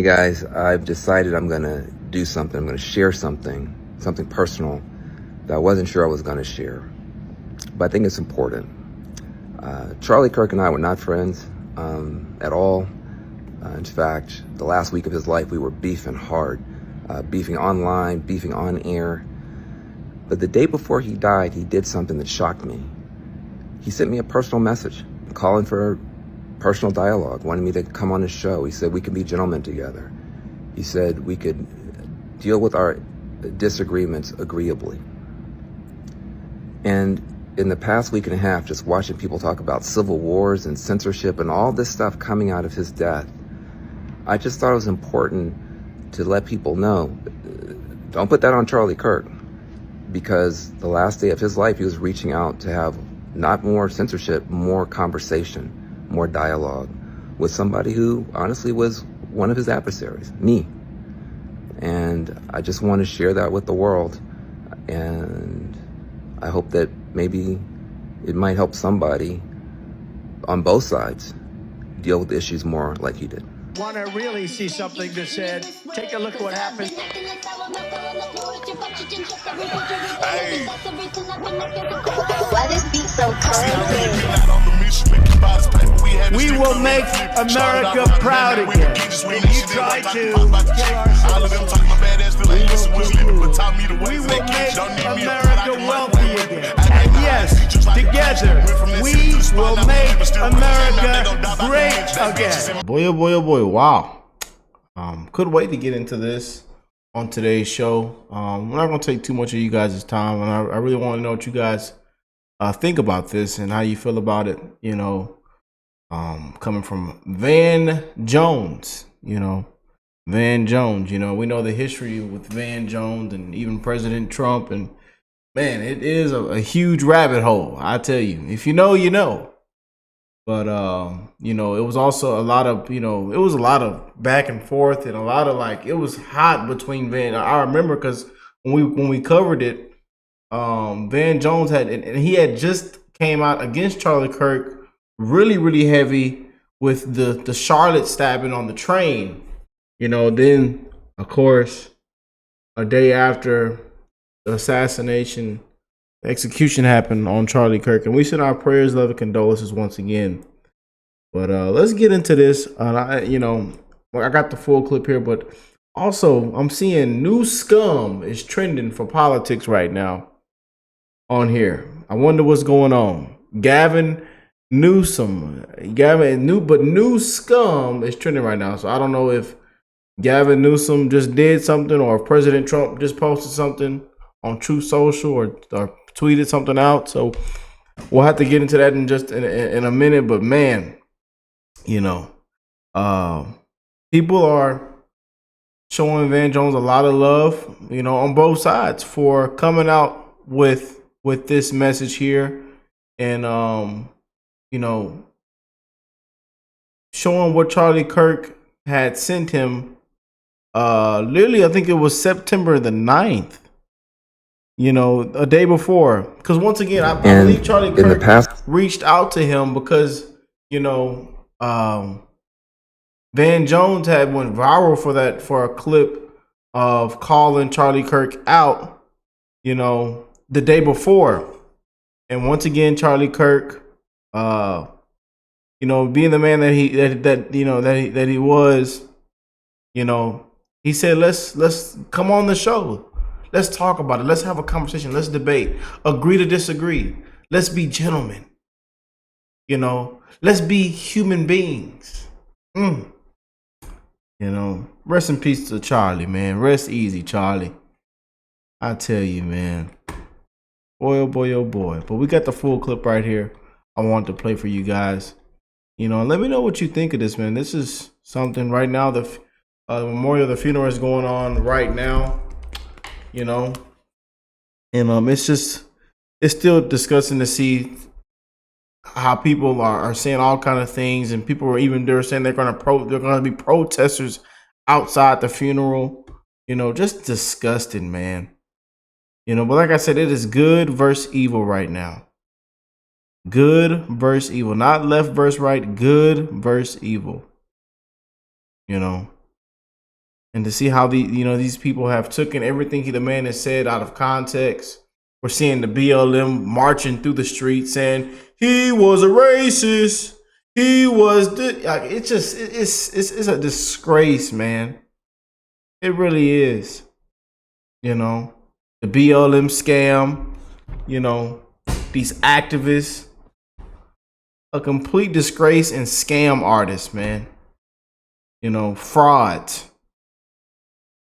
guys, I've decided I'm gonna do something. I'm gonna share something personal that I wasn't sure I was gonna share, but I think it's important. Charlie Kirk and I were not friends at all. In fact, the last week of his life, we were beefing hard, beefing online, beefing on air. But the day before he died, he did something that shocked me. He sent me a personal message, calling for personal dialogue, wanted me to come on his show. He said we could be gentlemen together. He said we could deal with our disagreements agreeably. And in the past week and a half, just watching people talk about civil wars and censorship and all this stuff coming out of his death, I just thought it was important to let people know, don't put that on Charlie Kirk, because the last day of his life, he was reaching out to have not more censorship, more conversation, more dialogue with somebody who honestly was one of his adversaries, me. And I just want to share that with the world. And I hope that maybe it might help somebody on both sides deal with issues more like he did. Want to really see something that said, take a look at what happened. Hey. Why this beat so crazy? We will make America proud again. And you try to kill our we will make America wealthy again. And yes, together, we will make America great again. Boy, oh boy, oh boy, wow. Couldn't wait to get into this on today's show. We're not going to take too much of you guys' time, and I really want to know what you guys think about this and how you feel about it, coming from Van Jones, Van Jones, we know the history with Van Jones and even President Trump, and man, it is a huge rabbit hole, I tell you. If you know, you know. But, it was also a lot of, it was a lot of back and forth and a lot of it was hot between Van. I remember because when we covered it, Van Jones and he had just came out against Charlie Kirk really, really heavy with the Charlotte stabbing on the train. Then, of course, a day after the assassination, execution happened on Charlie Kirk, and we send our prayers, love, and condolences once again. But let's get into this. I got the full clip here, but also I'm seeing new scum is trending for politics right now on here. I wonder what's going on. Gavin Newsom, new scum is trending right now. So I don't know if Gavin Newsom just did something or if President Trump just posted something on Truth Social or tweeted something out. So we'll have to get into that in just in a minute. But man, people are showing Van Jones a lot of love, on both sides for coming out with this message here and showing what Charlie Kirk had sent him. Literally, I think it was September the 9th. A day before, because once again, I believe Charlie Kirk reached out to him because Van Jones had went viral for a clip of calling Charlie Kirk out, the day before, and once again, Charlie Kirk, being the man that he was, he said, let's come on the show. Let's talk about it. Let's have a conversation. Let's debate. Agree to disagree. Let's be gentlemen. Let's be human beings. Rest in peace to Charlie, man. Rest easy, Charlie. I tell you, man. Boy, oh boy, oh boy. But we got the full clip right here. I want to play for you guys. Let me know what you think of this, man. This is something right now. The memorial, the funeral is going on right now. And it's still disgusting to see how people are saying all kind of things, and people are they're saying they're going to be protesters outside the funeral. Just disgusting, man. But like I said, it is good versus evil right now. Good versus evil, not left versus right. Good versus evil. And to see how these people have taken everything the man has said out of context. We're seeing the BLM marching through the streets saying he was a racist. He was it's a disgrace, man. It really is. The BLM scam, these activists, a complete disgrace and scam artists, man. Fraud.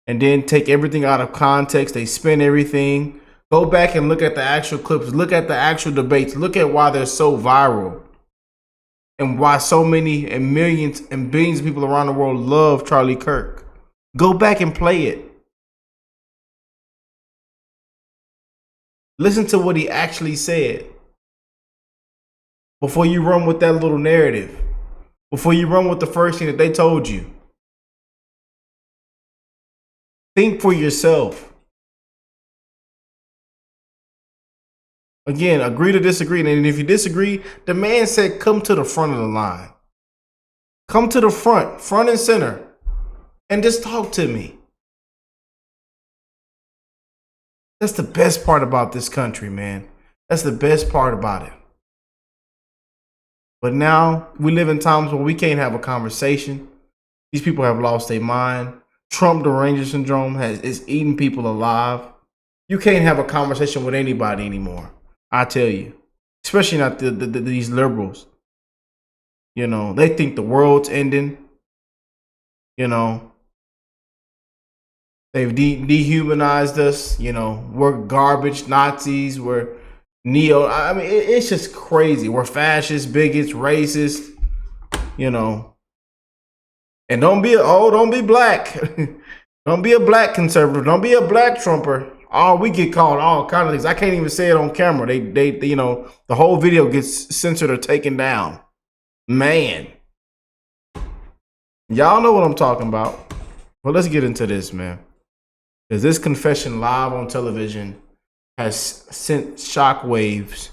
And then take everything out of context. They spin everything. Go back and look at the actual clips. Look at the actual debates. Look at why they're so viral. And why so many and millions and billions of people around the world love Charlie Kirk. Go back and play it. Listen to what he actually said. Before you run with that little narrative. Before you run with the first thing that they told you. Think for yourself. Again, agree to disagree. And if you disagree, the man said, come to the front of the line. Come to the front and center, and just talk to me. That's the best part about this country, man. That's the best part about it. But now we live in times where we can't have a conversation. These people have lost their mind. Trump deranged syndrome is eating people alive. You can't have a conversation with anybody anymore. I tell you, especially not these liberals. They think the world's ending. They've dehumanized us. We're garbage, Nazis. We're it's just crazy. We're fascists, bigots, racist. And don't be black. Don't be a black conservative. Don't be a black Trumper. We get called all kinds of things. I can't even say it on camera. They the whole video gets censored or taken down. Man. Y'all know what I'm talking about. Well, let's get into this, man. Because this confession live on television has sent shockwaves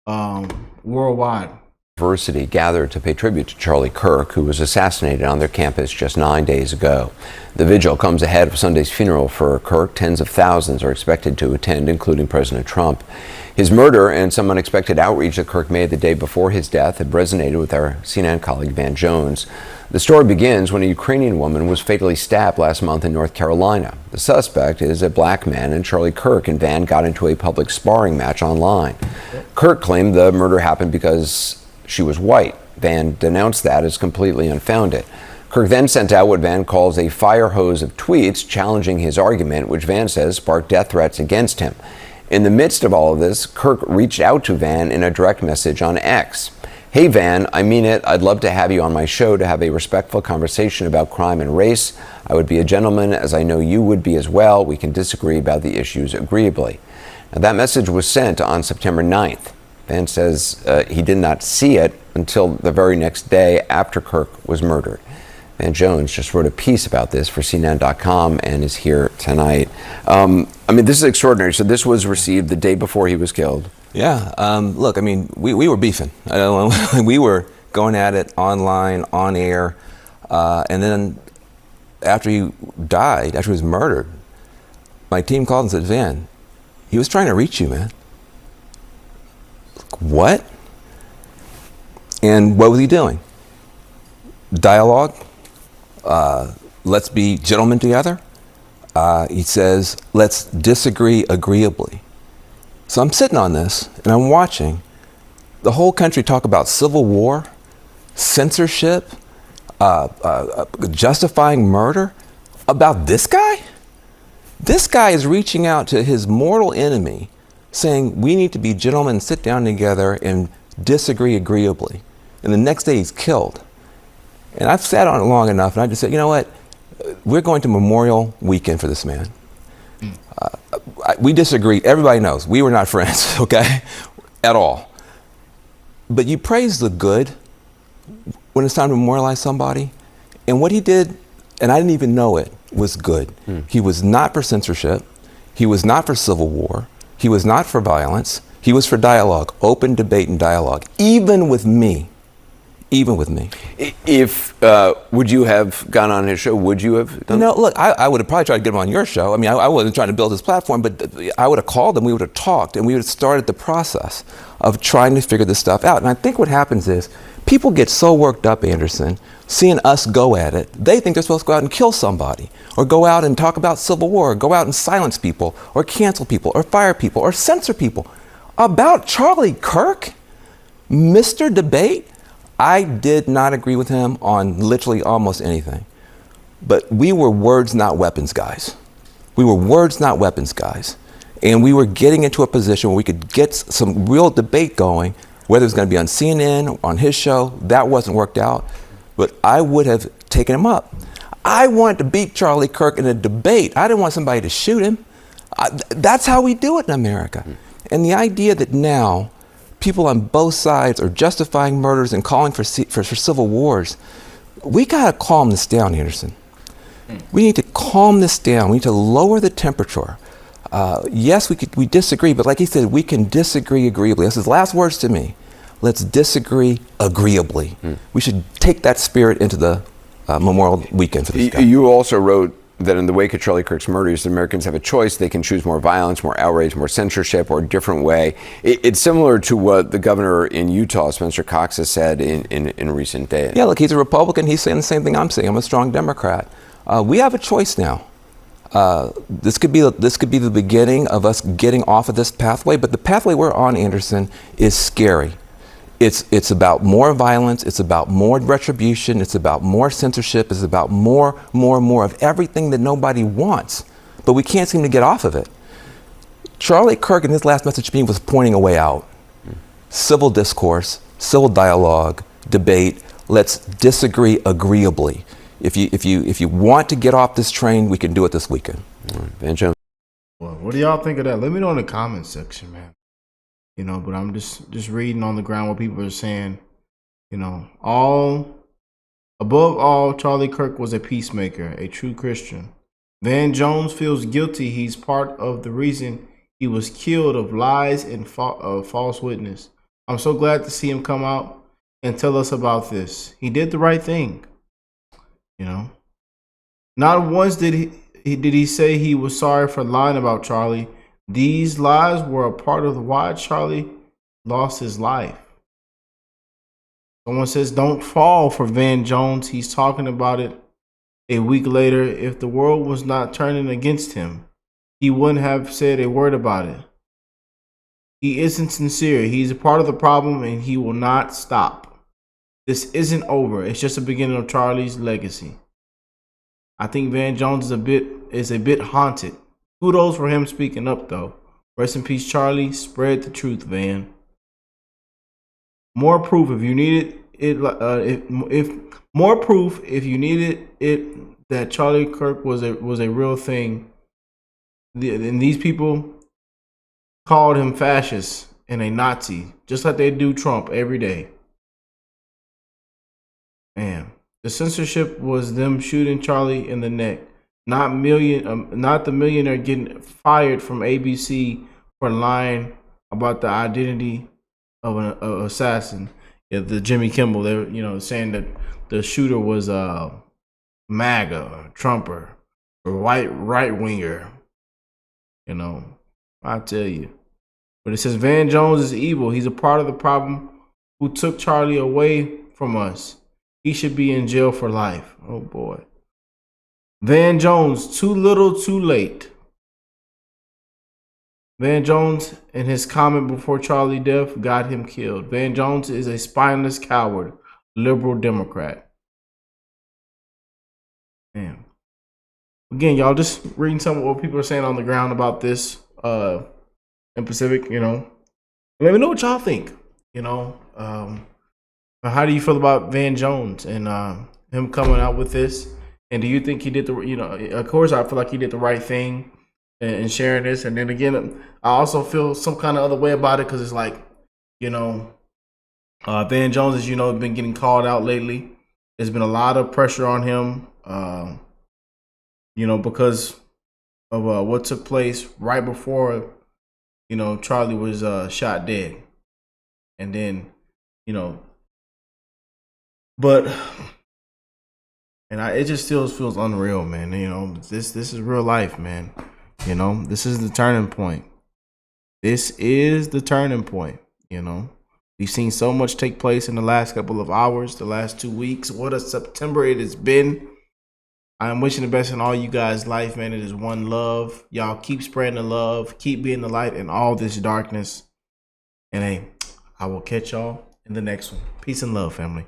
worldwide. University gathered to pay tribute to Charlie Kirk, who was assassinated on their campus just 9 days ago. The vigil comes ahead of Sunday's funeral for Kirk. Tens of thousands are expected to attend, including President Trump. His murder and some unexpected outreach that Kirk made the day before his death have resonated with our CNN colleague Van Jones. The story begins when a Ukrainian woman was fatally stabbed last month in North Carolina. The suspect is a black man, and Charlie Kirk and Van got into a public sparring match online. Kirk claimed the murder happened because she was white. Van denounced that as completely unfounded. Kirk then sent out what Van calls a fire hose of tweets challenging his argument, which Van says sparked death threats against him. In the midst of all of this, Kirk reached out to Van in a direct message on X. Hey Van, I mean it. I'd love to have you on my show to have a respectful conversation about crime and race. I would be a gentleman, as I know you would be as well. We can disagree about the issues agreeably. Now, that message was sent on September 9th. Van says he did not see it until the very next day after Kirk was murdered. Van Jones just wrote a piece about this for CNN.com and is here tonight. This is extraordinary. So this was received the day before he was killed. Yeah. Look, we were beefing. We were going at it online, on air. And then after he died, after he was murdered, my team called and said, Van, he was trying to reach you, man. What? And what was he doing? Dialogue. Let's be gentlemen together. He says, let's disagree agreeably. So I'm sitting on this and I'm watching the whole country talk about civil war, censorship, justifying murder about this guy. This guy is reaching out to his mortal enemy saying we need to be gentlemen, sit down together and disagree agreeably. And the next day he's killed. And I've sat on it long enough and I just said, you know what? We're going to Memorial Weekend for this man. We disagreed. Everybody knows we were not friends, okay? At all. But you praise the good when it's time to memorialize somebody. And what he did, and I didn't even know it, was good. He was not for censorship. He was not for civil war. He was not for violence. He was for dialogue, open debate and dialogue, even with me. even with me. If would you have gone on his show? Would you have done? No, look, I would have probably tried to get him on your show. I mean, I wasn't trying to build his platform, but I would have called him, we would have talked, and we would have started the process of trying to figure this stuff out. And I think what happens is people get so worked up, Anderson, seeing us go at it. They think they're supposed to go out and kill somebody, or go out and talk about civil war, or go out and silence people, or cancel people, or fire people, or censor people. About Charlie Kirk, Mr. Debate, I did not agree with him on literally almost anything. But we were words, not weapons, guys. We were words, not weapons, guys. And we were getting into a position where we could get some real debate going, whether it was going to be on CNN, on his show. That wasn't worked out. But I would have taken him up. I wanted to beat Charlie Kirk in a debate. I didn't want somebody to shoot him. That's how we do it in America. And the idea that now people on both sides are justifying murders and calling for civil wars, we got to calm this down, Anderson. We need to calm this down. We need to lower the temperature. Yes, we disagree, but like he said, we can disagree agreeably. That's his last words to me. Let's disagree agreeably. We should take that spirit into the Memorial Weekend for this guy. You also wrote that in the wake of Charlie Kirk's murders, Americans have a choice. They can choose more violence, more outrage, more censorship, or a different way. It's similar to what the governor in Utah, Spencer Cox, has said in recent days. Yeah, look, he's a Republican. He's saying the same thing I'm saying. I'm a strong Democrat. We have a choice now. This could be the beginning of us getting off of this pathway, but the pathway we're on, Anderson, is scary. It's about more violence, it's about more retribution, it's about more censorship, it's about more of everything that nobody wants, but we can't seem to get off of it. Charlie Kirk in his last message to me was pointing a way out. Civil discourse, civil dialogue, debate, let's disagree agreeably. If you want to get off this train, we can do it this weekend. Van Jones. Well, what do y'all think of that? Let me know in the comment section, man. You know, but I'm just reading on the ground what people are saying. You know, above all, Charlie Kirk was a peacemaker, a true Christian. Van Jones feels guilty. He's part of the reason he was killed of lies and false witness. I'm so glad to see him come out and tell us about this. He did the right thing. You know, not once did he say he was sorry for lying about Charlie. These lies were a part of why Charlie lost his life. Someone says, don't fall for Van Jones. He's talking about it a week later. If the world was not turning against him, he wouldn't have said a word about it. He isn't sincere. He's a part of the problem and he will not stop. This isn't over. It's just the beginning of Charlie's legacy. I think Van Jones is a bit haunted. Kudos for him speaking up, though. Rest in peace, Charlie. Spread the truth, Van. More proof if you needed it. More proof if you needed it that Charlie Kirk was a real thing. And these people called him fascist and a Nazi, just like they do Trump every day. Man, the censorship was them shooting Charlie in the neck. Not the millionaire getting fired from ABC for lying about the identity of an assassin. Yeah, the Jimmy Kimmel, they were, saying that the shooter was MAGA, or Trumper, or right winger. I tell you. But it says Van Jones is evil. He's a part of the problem who took Charlie away from us. He should be in jail for life. Oh boy. Van Jones, too little, too late. Van Jones and his comment before Charlie's death got him killed. Van Jones is a spineless coward, liberal Democrat. Man. Again, y'all just reading some of what people are saying on the ground about this in Pacific, Let me know what y'all think, How do you feel about Van Jones and him coming out with this? And do you think he did of course, I feel like he did the right thing in sharing this. And then again, I also feel some kind of other way about it because it's like, Van Jones, as you know, has been getting called out lately. There's been a lot of pressure on him, because of what took place right before, Charlie was shot dead. And then, But it just still feels unreal, man. You know, this is real life, man. You know, this is the turning point. This is the turning point. You know, we've seen so much take place in the last couple of hours, the last 2 weeks. What a September it has been. I'm wishing the best in all you guys' life, man. It is one love. Y'all keep spreading the love. Keep being the light in all this darkness. And hey, I will catch y'all in the next one. Peace and love, family.